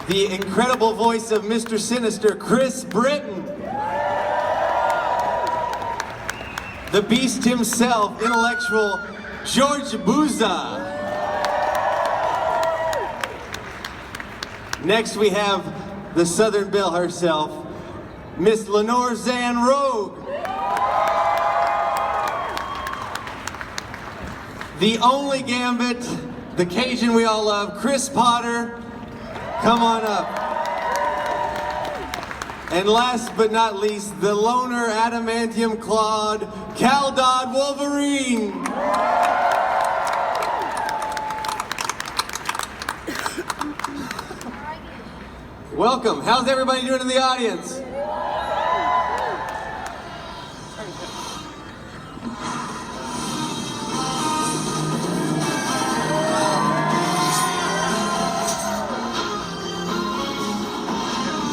the incredible voice of Mr. Sinister, Chris Britton. The beast himself, intellectual George Booza. Next we have the Southern Belle herself, Miss Lenore Zan Rogue. The only Gambit, the Cajun we all love, Chris Potter. Come on up. And last but not least, the loner adamantium clawed Cal Dodd Wolverine. Welcome. How's everybody doing in the audience?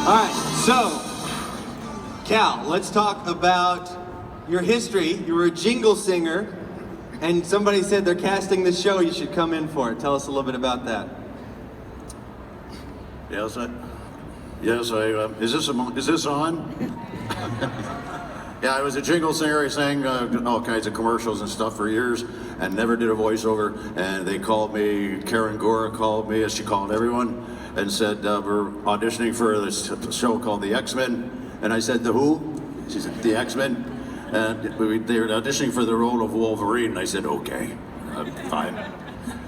All right, so, Cal, let's talk about your history. You were a jingle singer, and somebody said they're casting this show, you should come in for it. Tell us a little bit about that. Yes, is this on? Yeah, I was a jingle singer. I sang all kinds of commercials and stuff for years and never did a voiceover. And they called me, Karen Gora called me, as she called everyone, and said, we're auditioning for this show called The X-Men. And I said, the who? She said, The X-Men. And they were auditioning for the role of Wolverine. And I said, okay, fine.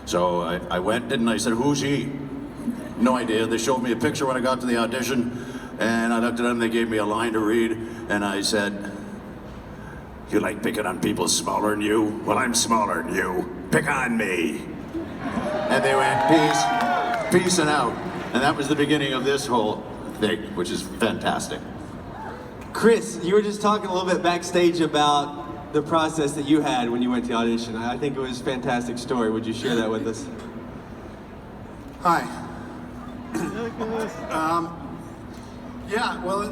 So I went and I said, who's he? No idea. They showed me a picture when I got to the audition, and I looked at them, they gave me a line to read, and I said, you like picking on people smaller than you? Well, I'm smaller than you. Pick on me. And they went, peace and out. And that was the beginning of this whole thing, which is fantastic. Chris, you were just talking a little bit backstage about the process that you had when you went to the audition. I think it was a fantastic story. Would you share that with us? Hi. Yeah, well,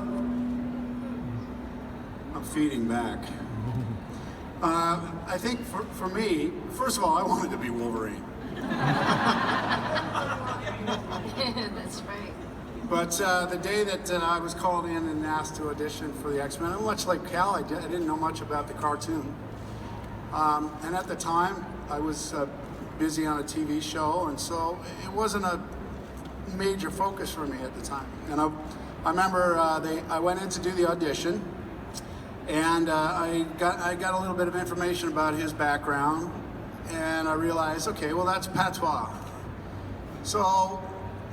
I'm feeding back. I think for me, first of all, I wanted to be Wolverine. That's right. But the day that I was called in and asked to audition for the X-Men, I'm much like Cal, I didn't know much about the cartoon. And at the time, I was busy on a TV show, and so it wasn't a major focus for me at the time. And I remember I went in to do the audition, and I got a little bit of information about his background, and I realized, okay, well, that's patois. So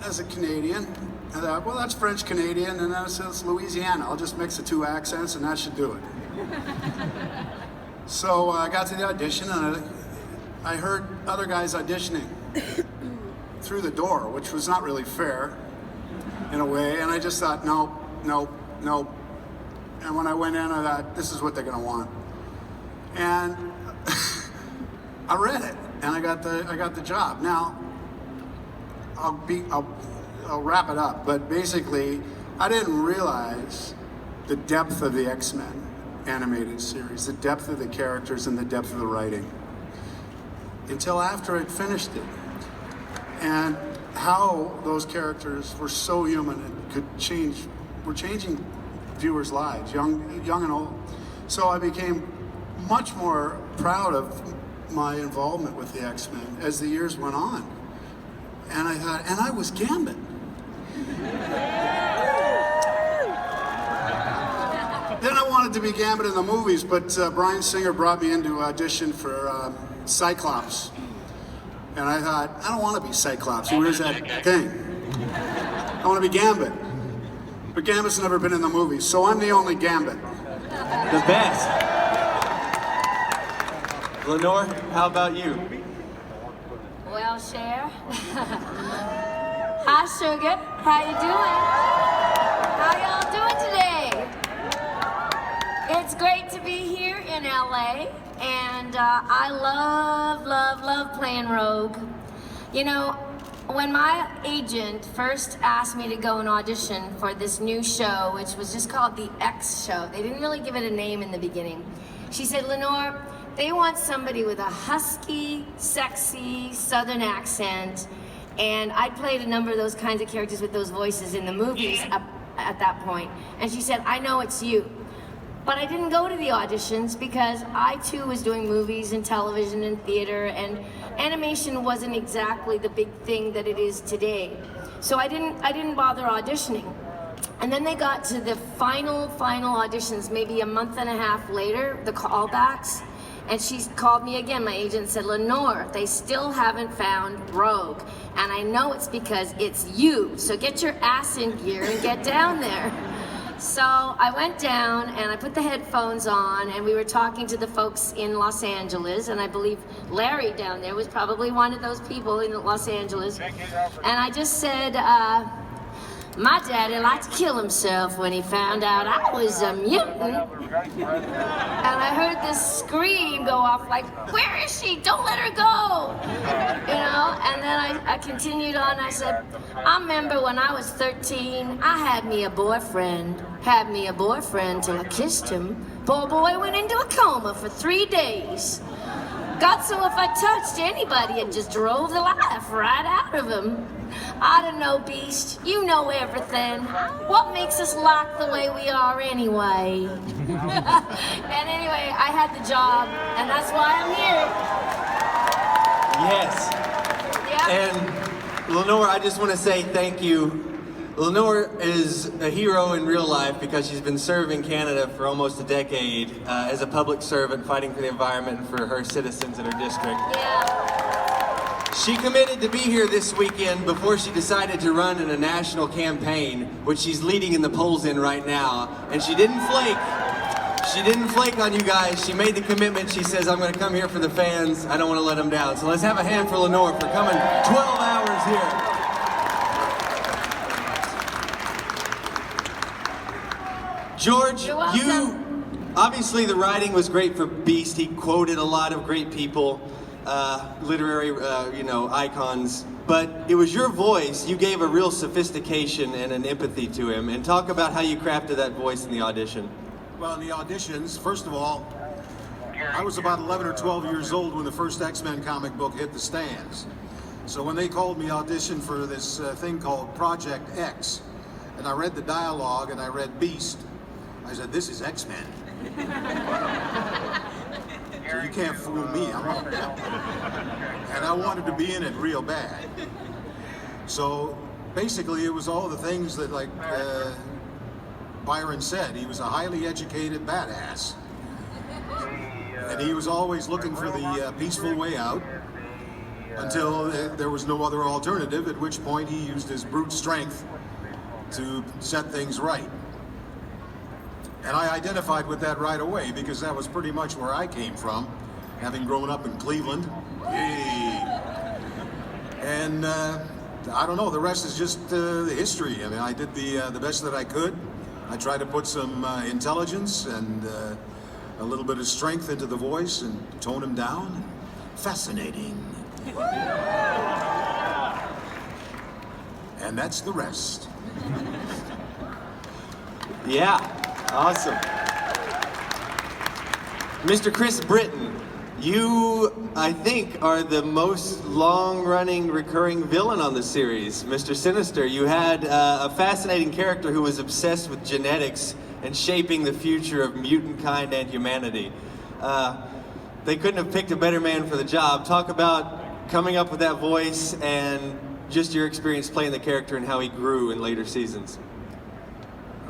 as a Canadian, I thought, well, that's French Canadian, and then it's Louisiana. I'll just mix the two accents, and that should do it. So I got to the audition, and I heard other guys auditioning through the door, which was not really fair in a way, and I just thought, nope. And when I went in, I thought, this is what they're gonna want. And I read it, and I got the job. Now, I'll wrap it up, but basically, I didn't realize the depth of the X-Men animated series, the depth of the characters and the depth of the writing, until after I'd finished it. And how those characters were so human and were changing viewers' lives, young and old. So I became much more proud of my involvement with the X-Men as the years went on. And I thought, and I was Gambit. Then I wanted to be Gambit in the movies, but Bryan Singer brought me in to audition for Cyclops. And I thought, I don't want to be Cyclops. Who wears that thing? I want to be Gambit. But Gambit's never been in the movies, so I'm the only Gambit. The best. Lenore, how about you? Well, Cher. Hi, Sugar. How you doing? How y'all doing today? It's great to be here in LA, and I love playing Rogue. You know, when my agent first asked me to go and audition for this new show, which was just called The X Show, they didn't really give it a name in the beginning. She said, Lenore, they want somebody with a husky, sexy, southern accent, And I'd played a number of those kinds of characters with those voices in the movies up at that point. And she said, I know it's you. But I didn't go to the auditions because I too was doing movies and television and theater, and animation wasn't exactly the big thing that it is today. So I didn't bother auditioning. And then they got to the final auditions, maybe a month and a half later, the callbacks. And she called me again, my agent, and said, Lenore, they still haven't found Rogue. And I know it's because it's you. So get your ass in gear and get down there. So I went down and I put the headphones on, and we were talking to the folks in Los Angeles, and I believe Larry down there was probably one of those people in Los Angeles. And I just said, my daddy liked to kill himself when he found out I was a mutant. And I heard this scream go off like, where is she? Don't let her go. You know, and then I continued on. I said, I remember when I was 13, I had me a boyfriend till I kissed him. Poor boy went into a coma for 3 days. Got so if I touched anybody, it just drove the life right out of him. I don't know, Beast. You know everything. What makes us like the way we are anyway? And anyway, I had the job, and that's why I'm here. Yes. Yeah. And Lenore, I just want to say thank you. Lenore is a hero in real life because she's been serving Canada for almost a decade as a public servant, fighting for the environment and for her citizens in her district. Yeah. She committed to be here this weekend before she decided to run in a national campaign, which she's leading in the polls in right now. And she didn't flake. She didn't flake on you guys. She made the commitment. She says, I'm going to come here for the fans. I don't want to let them down. So let's have a hand for Lenore for coming 12 hours here. George, you, obviously the writing was great for Beast. He quoted a lot of great people. Literary, icons, but it was your voice. You gave a real sophistication and an empathy to him. And talk about how you crafted that voice in the audition. Well, in the auditions, first of all, I was about 11 or 12 years old when the first X-Men comic book hit the stands. So when they called me audition for this thing called Project X, and I read the dialogue and I read Beast, I said, this is X-Men. So you can't fool me. And I wanted to be in it real bad. So basically it was all the things that, like Byron said, he was a highly educated badass. And he was always looking for the peaceful way out until there was no other alternative, at which point he used his brute strength to set things right. And I identified with that right away because that was pretty much where I came from, having grown up in Cleveland. Yay. And I don't know, the rest is just the history. I mean, I did the best that I could. I tried to put some intelligence and a little bit of strength into the voice and tone him down. Fascinating. And that's the rest. Yeah. Awesome. Mr. Chris Britton, you, I think, are the most long-running recurring villain on the series. Mr. Sinister, you had a fascinating character who was obsessed with genetics and shaping the future of mutant kind and humanity. They couldn't have picked a better man for the job. Talk about coming up with that voice and just your experience playing the character and how he grew in later seasons.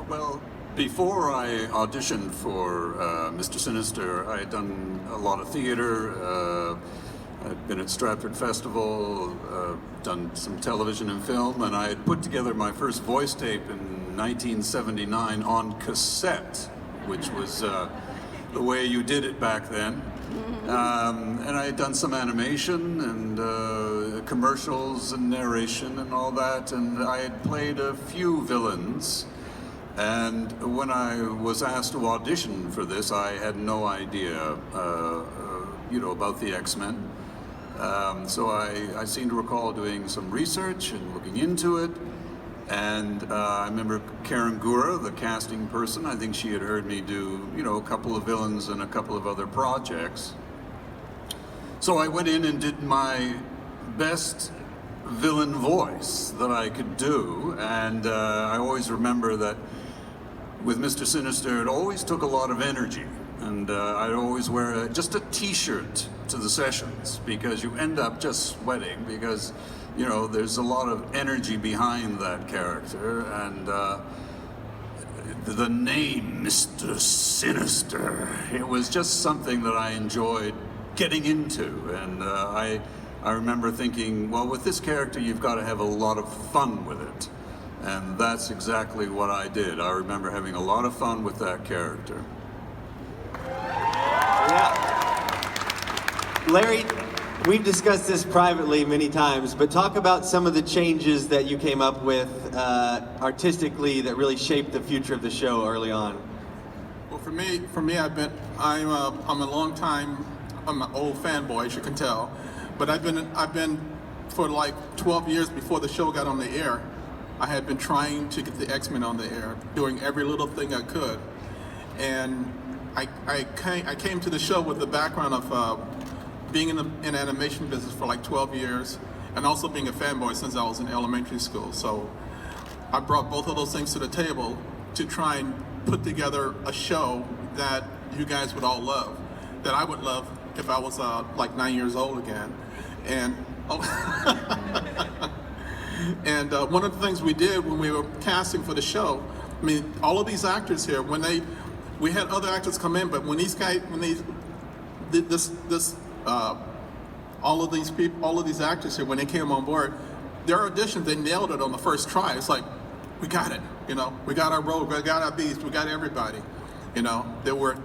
Well, before I auditioned for Mr. Sinister, I had done a lot of theater. I'd been at Stratford Festival, done some television and film, and I had put together my first voice tape in 1979 on cassette, which was the way you did it back then. And I had done some animation and commercials and narration and all that, and I had played a few villains. And when I was asked to audition for this, I had no idea, about the X-Men. So I seem to recall doing some research and looking into it. And I remember Karen Gura, the casting person, I think she had heard me do, a couple of villains and a couple of other projects. So I went in and did my best villain voice that I could do, and I always remember that with Mr. Sinister, it always took a lot of energy, and I'd always wear just a t-shirt to the sessions, because you end up just sweating, because, you know, there's a lot of energy behind that character, and the name Mr. Sinister, it was just something that I enjoyed getting into, and I remember thinking, well, with this character, you've got to have a lot of fun with it. And that's exactly what I did. I remember having a lot of fun with that character. Yeah. Larry, we've discussed this privately many times, but talk about some of the changes that you came up with artistically that really shaped the future of the show early on. Well, for me, I'm a long time, I'm an old fanboy, as you can tell, but I've been for like 12 years before the show got on the air. I had been trying to get the X-Men on the air, doing every little thing I could, and I came to the show with the background of being in animation business for like 12 years, and also being a fanboy since I was in elementary school. So I brought both of those things to the table to try and put together a show that you guys would all love, that I would love if I was like 9 years old again, and. And one of the things we did when we were casting for the show, I mean, all of these actors here, we had other actors come in, but when these guys, when they did all of these actors here, when they came on board, their auditions, they nailed it on the first try. It's like, we got it, you know, we got our Rogue, we got our Beast, we got everybody, you know. They were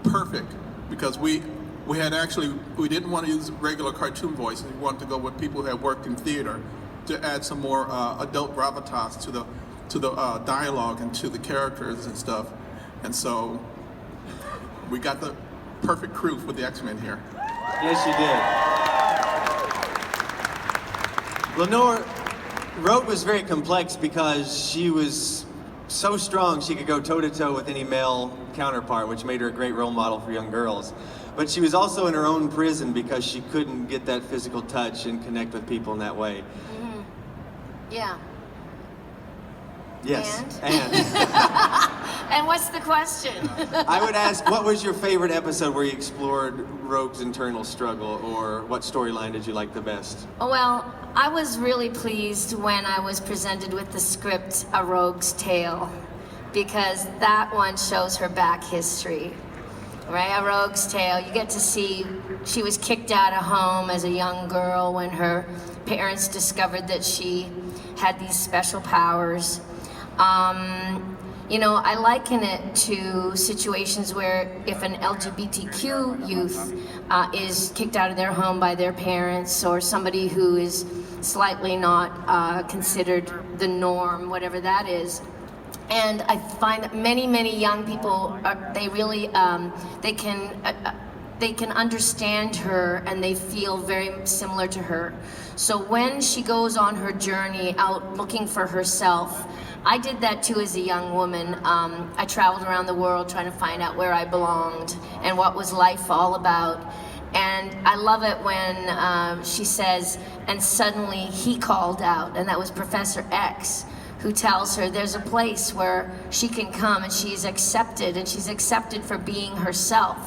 perfect because we didn't want to use regular cartoon voices. We wanted to go with people who had worked in theater, to add some more adult gravitas to the dialogue and to the characters and stuff. And so we got the perfect crew for the X-Men here. Yes, you did. Lenore, Rogue was very complex because she was so strong she could go toe-to-toe with any male counterpart, which made her a great role model for young girls. But she was also in her own prison because she couldn't get that physical touch and connect with people in that way. Yeah. Yes. And? And what's the question? I would ask, what was your favorite episode where you explored Rogue's internal struggle, or what storyline did you like the best? Well, I was really pleased when I was presented with the script, A Rogue's Tale, because that one shows her back history. Right, A Rogue's Tale, you get to see she was kicked out of home as a young girl when her parents discovered that she had these special powers. You know, I liken it to situations where if an LGBTQ youth is kicked out of their home by their parents, or somebody who is slightly not considered the norm, whatever that is. And I find that many young people, they really, they can understand her, and they feel very similar to her. So when she goes on her journey out looking for herself, I did that too as a young woman. I traveled around the world trying to find out where I belonged and what was life all about. And I love it when she says, and suddenly he called out, and that was Professor X, who tells her there's a place where she can come and she's accepted, and she's accepted for being herself.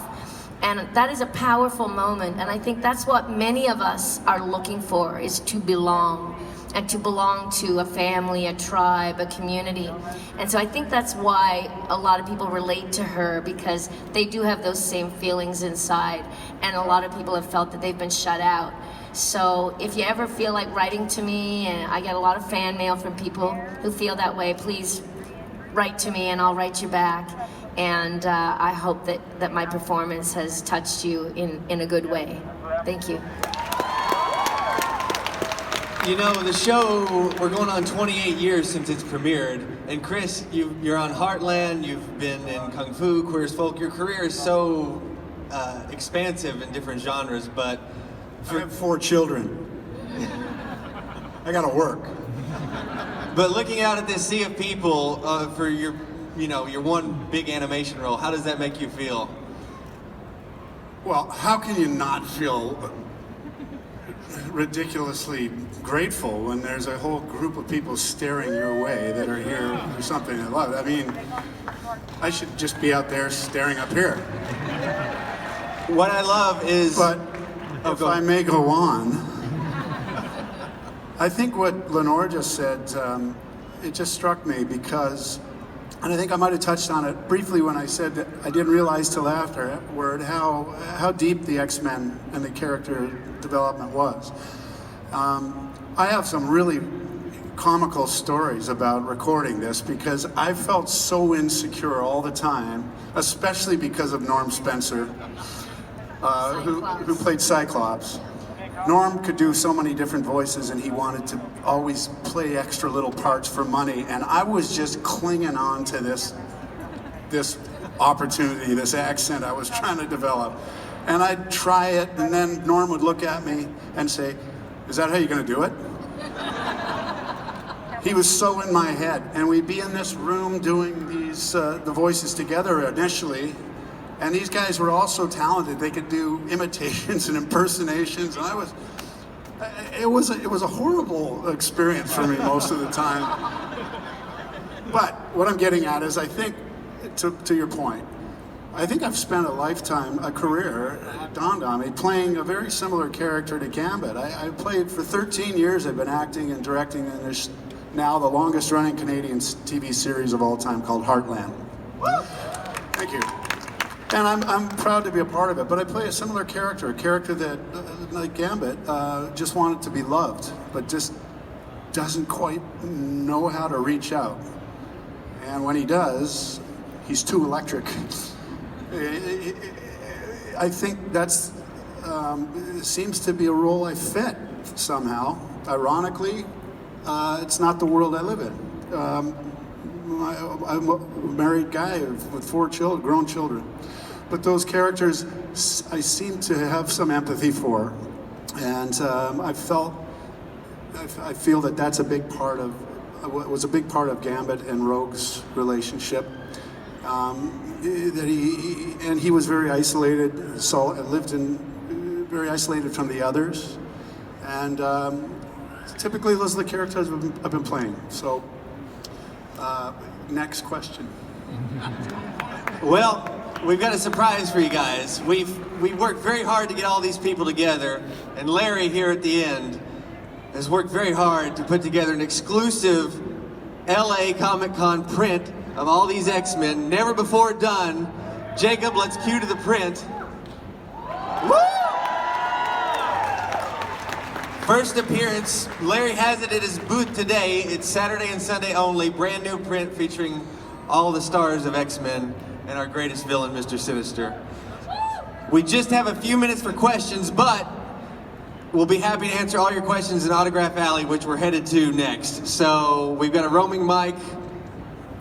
And that is a powerful moment, and I think that's what many of us are looking for, is to belong, and to belong to a family, a tribe, a community. And so I think that's why a lot of people relate to her, because they do have those same feelings inside, and a lot of people have felt that they've been shut out. So if you ever feel like writing to me, and I get a lot of fan mail from people who feel that way, please write to me and I'll write you back. And I hope that my performance has touched you in a good way. Thank you. You know, the show, we're going on 28 years since it's premiered. And Chris, you're on Heartland, you've been in Kung Fu, Queer as Folk. Your career is so expansive in different genres, but I have 4 children. I gotta work. But looking out at this sea of people for your one big animation role, how does that make you feel? Well, how can you not feel ridiculously grateful when there's a whole group of people staring your way that are here for something they love. I mean, I should just be out there staring up here. What I love is... But if I may go on, I think what Lenore just said, it just struck me because, and I think I might have touched on it briefly when I said that I didn't realize till afterward how deep the X-Men and the character development was. I have some really comical stories about recording this because I felt so insecure all the time, especially because of Norm Spencer, who played Cyclops. Norm could do so many different voices and he wanted to always play extra little parts for money, and I was just clinging on to this opportunity, this accent I was trying to develop. And I'd try it, and then Norm would look at me and say, "Is that how you're gonna do it?" He was so in my head, and we'd be in this room doing these the voices together initially, and these guys were all so talented. They could do imitations and impersonations, and it was a horrible experience for me most of the time. But what I'm getting at is, I think, to your point, I think I've spent a career, it dawned on me, playing a very similar character to Gambit. I played for 13 years. I've been acting and directing in this now the longest running Canadian TV series of all time called Heartland. Thank you. And I'm proud to be a part of it, but I play a similar character, a character that, like Gambit, just wanted to be loved, but just doesn't quite know how to reach out. And when he does, he's too electric. I think that's seems to be a role I fit somehow. Ironically, it's not the world I live in. I'm a married guy with 4 children, grown children. But those characters I seem to have some empathy for. And I feel that that's a big part of, was a big part of Gambit and Rogue's relationship. That he was very isolated, lived very isolated from the others. And typically those are the characters I've been playing. So, next question. Well, we've got a surprise for you guys. We worked very hard to get all these people together, and Larry here at the end has worked very hard to put together an exclusive LA Comic-Con print of all these X-Men, never before done. Jacob, let's cue to the print. Woo! First appearance, Larry has it at his booth today. It's Saturday and Sunday only, brand new print featuring all the stars of X-Men and our greatest villain, Mr. Sinister. We just have a few minutes for questions, but we'll be happy to answer all your questions in Autograph Alley, which we're headed to next. So we've got a roaming mic,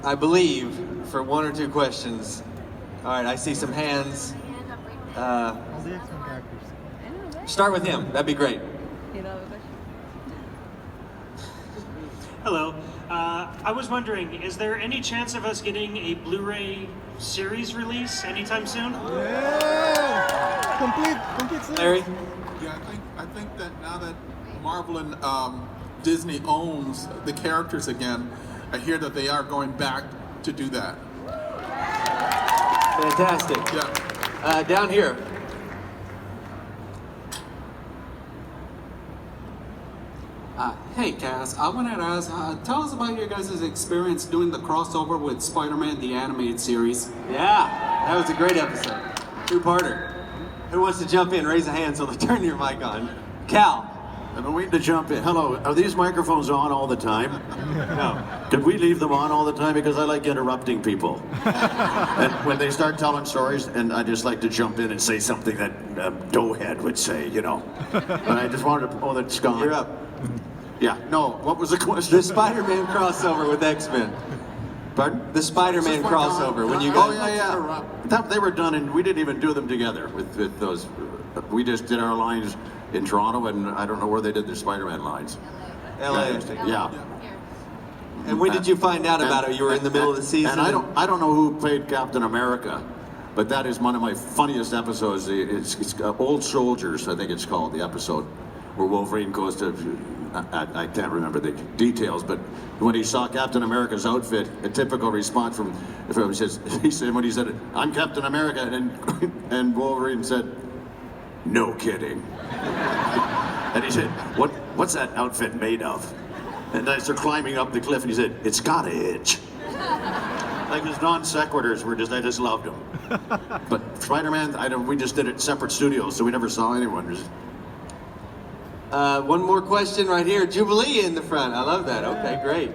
I believe, for 1 or 2 questions. All right, I see some hands. Start with him, that'd be great. Hello. I was wondering, is there any chance of us getting a Blu-ray series release anytime soon? Yeah! Complete series. Larry? Yeah, I think that now that Marvel and Disney owns the characters again, I hear that they are going back to do that. Fantastic. Yeah. Down here. Hey Cass, I wanted to ask, tell us about your guys' experience doing the crossover with Spider-Man, the animated series. Yeah, that was a great episode. 2-parter. Who wants to jump in? Raise a hand so they'll turn your mic on. Cal. I've been waiting to jump in. Hello, are these microphones on all the time? No. Could we leave them on all the time? Because I like interrupting people. And when they start telling stories, and I just like to jump in and say something that a doughhead would say, you know. But I just wanted to, oh, that's gone. You're up. Yeah, no, what was the question? The Spider-Man crossover with X-Men. Pardon? The Spider-Man crossover, when you Oh, guys... yeah. They were done, and we didn't even do them together with those. We just did our lines in Toronto, and I don't know where they did their Spider-Man lines. LA. Yeah. And when did you find out about it? You were in the middle of the season? And I don't know who played Captain America, but that is one of my funniest episodes. It's Old Soldiers, I think it's called, the episode. where Wolverine goes to, I can't remember the details, but when he saw Captain America's outfit, a typical response from, he said, when he said, "I'm Captain America," and Wolverine said, "No kidding." And he said, what's that outfit made of? And as they're climbing up the cliff, and he said, "It's got a hitch." Like his non sequiturs were I just loved them. But Spider-Man, we just did it in separate studios, so we never saw anyone. One more question right here. Jubilee in the front. I love that. Okay, great.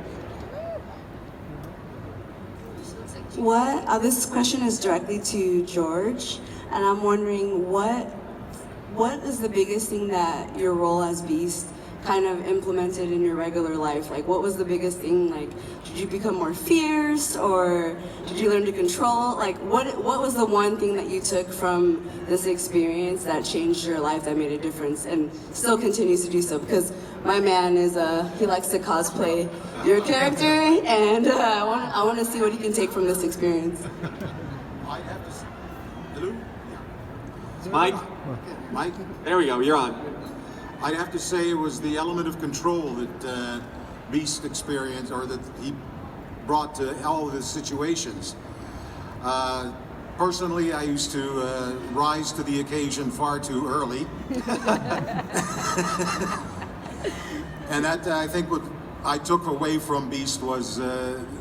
This question is directly to George, and I'm wondering what is the biggest thing that your role as Beast kind of implemented in your regular life? Like, what was the biggest thing? Like, did you become more fierce, or did you learn to control? Like, what was the one thing that you took from this experience that changed your life, that made a difference, and still continues to do so? Because my man he likes to cosplay your character, and I want to see what he can take from this experience. I have to. Hello? Mike? Mike? There we go, you're on. I'd have to say it was the element of control that Beast experienced, or that he brought to all of his situations. Personally, I used to rise to the occasion far too early. And that, I think, what I took away from Beast was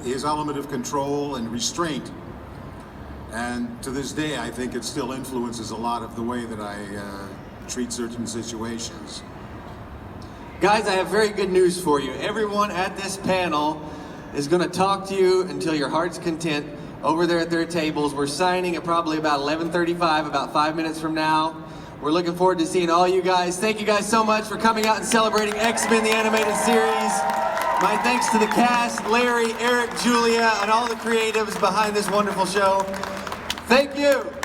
his element of control and restraint. And to this day, I think it still influences a lot of the way that I treat certain situations. Guys, I have very good news for you. Everyone at this panel is going to talk to you until your heart's content over there at their tables. We're signing at probably about 11:35, about 5 minutes from now. We're looking forward to seeing all you guys. Thank you guys so much for coming out and celebrating X-Men, the animated series. My thanks to the cast, Larry, Eric, Julia, and all the creatives behind this wonderful show. Thank you.